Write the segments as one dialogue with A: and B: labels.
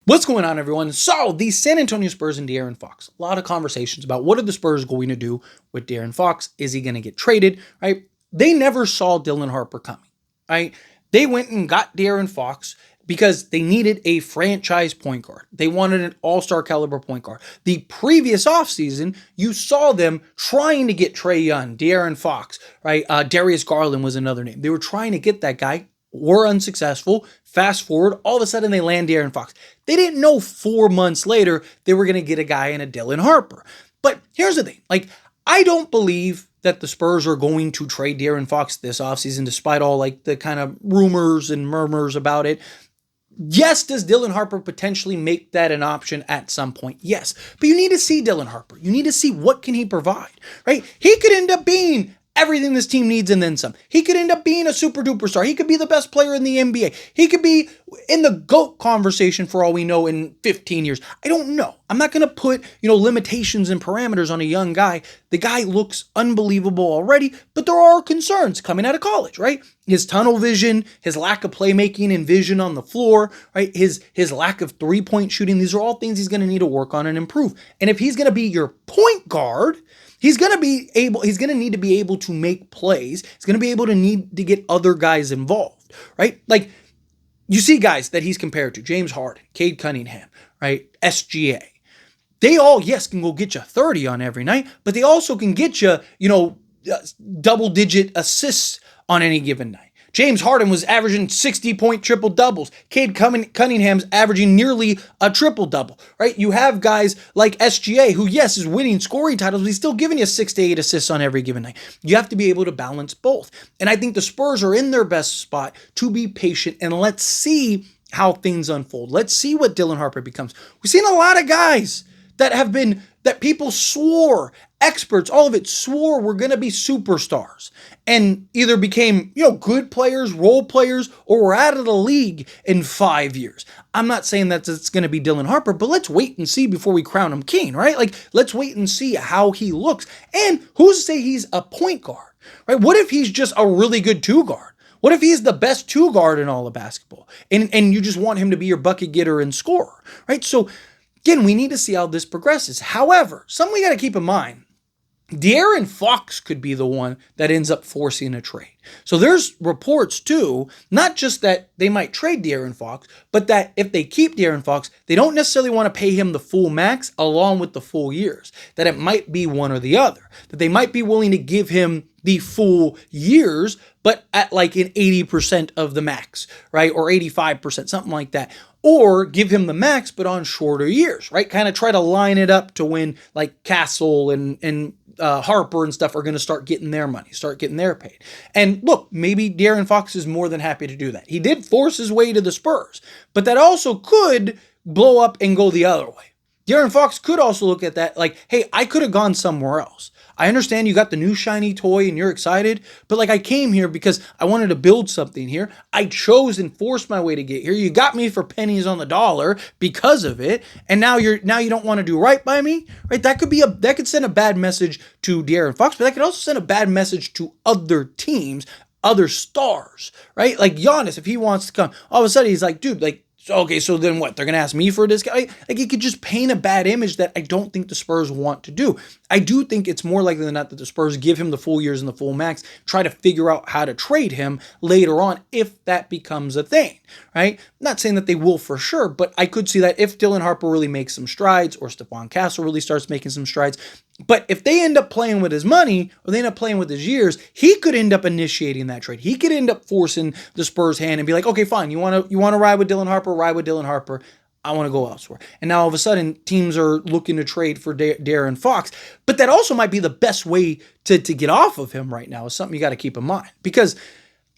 A: What's going on, everyone? So, the San Antonio Spurs and De'Aaron Fox. A lot of conversations about what are the Spurs going to do with De'Aaron Fox? Is he going to get traded, right? They never saw Dylan Harper coming, right? They went and got De'Aaron Fox because they needed a franchise point guard. They wanted an all-star caliber point guard. The previous offseason, you saw them trying to get Trae Young, De'Aaron Fox, right? Darius Garland was another name. They were trying to get that guy, were unsuccessful. Fast forward, all of a sudden they land De'Aaron Fox. They didn't know 4 months later they were going to get a guy in a Dylan Harper. But here's the thing. I don't believe that the Spurs are going to trade De'Aaron Fox this offseason, despite all the kind of rumors and murmurs about it. Yes, does Dylan Harper potentially make that an option at some point? Yes. But you need to see Dylan Harper. You need to see what can he provide, right? He could end up being everything this team needs and then some. He could end up being a super duper star. He could be the best player in the NBA. He could be in the GOAT conversation for all we know in 15 years. I don't know. I'm not going to put, limitations and parameters on a young guy. The guy looks unbelievable already, but there are concerns coming out of college, right? His tunnel vision, his lack of playmaking and vision on the floor, right? His lack of three-point shooting. These are all things he's going to need to work on and improve. And if he's going to be your point guard, he's going to need to be able to make plays. He's going to be able to need to get other guys involved, right? You see guys that he's compared to, James Harden, Cade Cunningham, right? SGA. They all, yes, can go get you 30 on every night, but they also can get you, double-digit assists on any given night. James Harden was averaging 60-point triple-doubles. Cade Cunningham's averaging nearly a triple-double, right? You have guys like SGA, who, yes, is winning scoring titles, but he's still giving you 6 to 8 assists on every given night. You have to be able to balance both. And I think the Spurs are in their best spot to be patient, and let's see how things unfold. Let's see what Dylan Harper becomes. We've seen a lot of guys that people swore, experts, all of it swore were going to be superstars and either became, good players, role players, or were out of the league in 5 years. I'm not saying that it's going to be Dylan Harper, but let's wait and see before we crown him king, right? Let's wait and see how he looks. And who's to say he's a point guard, right? What if he's just a really good two guard? What if he's the best two guard in all of basketball and you just want him to be your bucket getter and scorer, right? So again, we need to see how this progresses. However, something we got to keep in mind, De'Aaron Fox could be the one that ends up forcing a trade. So there's reports too, not just that they might trade De'Aaron Fox, but that if they keep De'Aaron Fox, they don't necessarily want to pay him the full max along with the full years. That it might be one or the other. That they might be willing to give him the full years, but at an 80% of the max, right? Or 85%, something like that. Or give him the max, but on shorter years, right? Kind of try to line it up to when Castle and Harper and stuff are going to start getting their money, start getting their paid. And look, maybe De'Aaron Fox is more than happy to do that. He did force his way to the Spurs, but that also could blow up and go the other way. De'Aaron Fox could also look at that hey, I could have gone somewhere else. I understand you got the new shiny toy and you're excited, but I came here because I wanted to build something here. I chose and forced my way to get here. You got me for pennies on the dollar because of it, and now you don't want to do right by me, right? That could send a bad message to De'Aaron Fox, but that could also send a bad message to other teams, other stars, right? Giannis, if he wants to come, all of a sudden he's dude, okay, so then what? They're going to ask me for a discount? It could just paint a bad image that I don't think the Spurs want to do. I do think it's more likely than not that the Spurs give him the full years and the full max, try to figure out how to trade him later on if that becomes a thing, right? I'm not saying that they will for sure, but I could see that if Dylan Harper really makes some strides or Stephon Castle really starts making some strides. But if they end up playing with his money or they end up playing with his years, he could end up initiating that trade. He could end up forcing the Spurs' hand and be okay, fine, you want to ride with Dylan Harper, ride with Dylan Harper. I want to go elsewhere. And now all of a sudden, teams are looking to trade for De'Aaron Fox. But that also might be the best way to get off of him right now is something you got to keep in mind. Because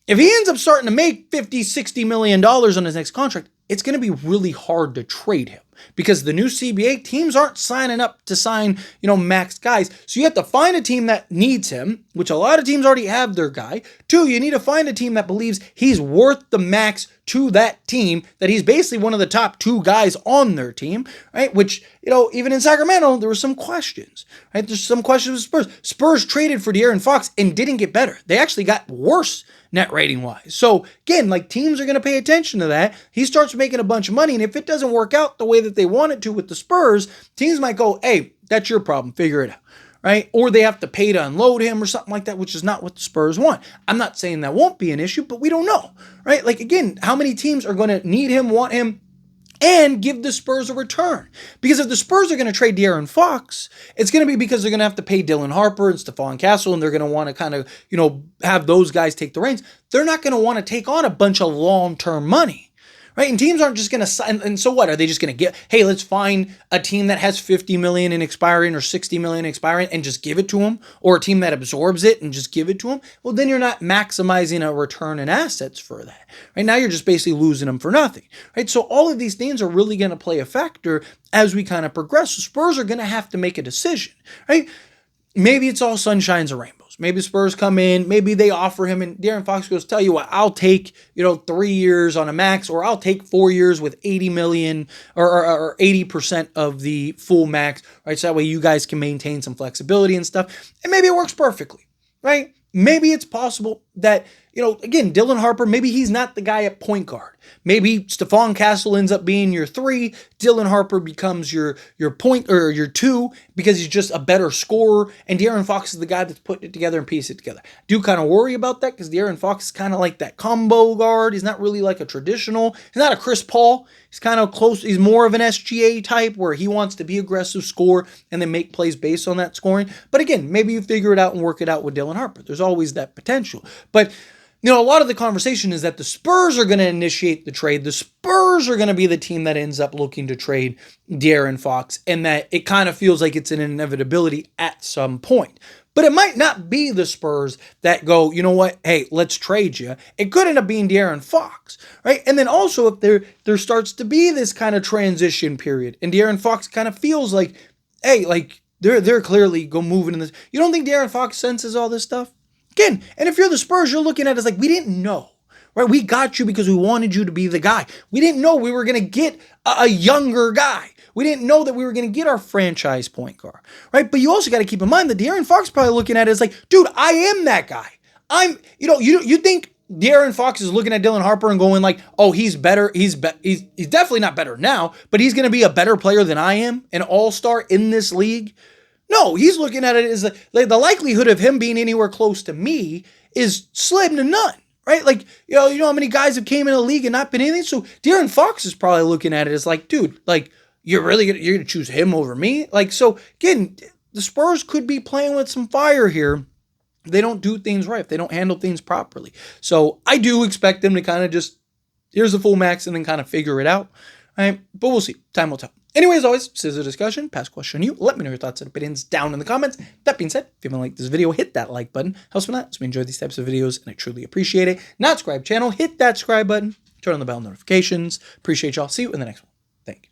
A: if he ends up starting to make $50, $60 million on his next contract, it's going to be really hard to trade him. because the new CBA teams aren't signing up to sign, max guys. So you have to find a team that needs him, which a lot of teams already have their guy. 2, you need to find a team that believes he's worth the max to that team, that he's basically one of the top 2 guys on their team, right? Which, even in Sacramento, there were some questions, right? There's some questions with Spurs. Spurs traded for De'Aaron Fox and didn't get better. They actually got worse net rating wise. So again, teams are going to pay attention to that. He starts making a bunch of money, and if it doesn't work out the way that they want it to with the Spurs, teams might go, hey, that's your problem, figure it out, right? Or they have to pay to unload him or something like that, which is not what the Spurs want. I'm not saying that won't be an issue, but we don't know, right? Again, how many teams are going to need him, want him, and give the Spurs a return? Because if the Spurs are going to trade De'Aaron Fox, it's going to be because they're going to have to pay Dylan Harper and Stephon Castle, and they're going to want to kind of, have those guys take the reins. They're not going to want to take on a bunch of long-term money. Right? And teams aren't just going to sign. And so what? Are they just going to get, hey, let's find a team that has $50 million in expiring or $60 million in expiring and just give it to them? Or a team that absorbs it and just give it to them? Well, then you're not maximizing a return in assets for that. Right? Now you're just basically losing them for nothing. Right? So all of these things are really going to play a factor as we kind of progress. So Spurs are going to have to make a decision. Right? Maybe it's all sunshines and rainbows. Maybe Spurs come in, maybe they offer him, and De'Aaron Fox goes, tell you what, I'll take, 3 years on a max, or I'll take 4 years with 80 million or 80% of the full max, right? So that way you guys can maintain some flexibility and stuff. And maybe it works perfectly, right? Maybe it's possible that, again, Dylan Harper, maybe he's not the guy at point guard. Maybe Stephon Castle ends up being your 3. Dylan Harper becomes your point or your 2 because he's just a better scorer. And De'Aaron Fox is the guy that's putting it together and piecing it together. I do kind of worry about that because De'Aaron Fox is kind of like that combo guard. He's not really like a traditional. He's not a Chris Paul. He's kind of close. He's more of an SGA type where he wants to be aggressive, score, and then make plays based on that scoring. But again, maybe you figure it out and work it out with Dylan Harper. There's always that potential. But a lot of the conversation is that the Spurs are going to initiate the trade. The Spurs are going to be the team that ends up looking to trade De'Aaron Fox, and that it kind of feels like it's an inevitability at some point. But it might not be the Spurs that go, you know what, hey, let's trade you. It could end up being De'Aaron Fox, right? And then also if there starts to be this kind of transition period, and De'Aaron Fox kind of feels like, hey, they're clearly moving in this. You don't think De'Aaron Fox senses all this stuff? Again, and if you're the Spurs, you're looking at it as we didn't know, right? We got you because we wanted you to be the guy. We didn't know we were going to get a younger guy. We didn't know that we were going to get our franchise point guard, right? But you also got to keep in mind that De'Aaron Fox probably looking at it as dude, I am that guy. You think De'Aaron Fox is looking at Dylan Harper and going oh, he's better. He's definitely not better now, but he's going to be a better player than I am, an all-star in this league. No, he's looking at it as the likelihood of him being anywhere close to me is slim to none, right? You know how many guys have came in the league and not been anything? So De'Aaron Fox is probably looking at it as dude, you're going to choose him over me? So again, the Spurs could be playing with some fire here. They don't do things right, if they don't handle things properly. So I do expect them to kind of just, here's the full max and then kind of figure it out. All right, but we'll see. Time will tell. Anyway, as always, this is a discussion. Pass question on you. Let me know your thoughts and opinions down in the comments. That being said, if you haven't liked this video, hit that like button. Helps me out. So we enjoy these types of videos, and I truly appreciate it. Not subscribe channel, hit that subscribe button. Turn on the bell notifications. Appreciate y'all. See you in the next one. Thank you.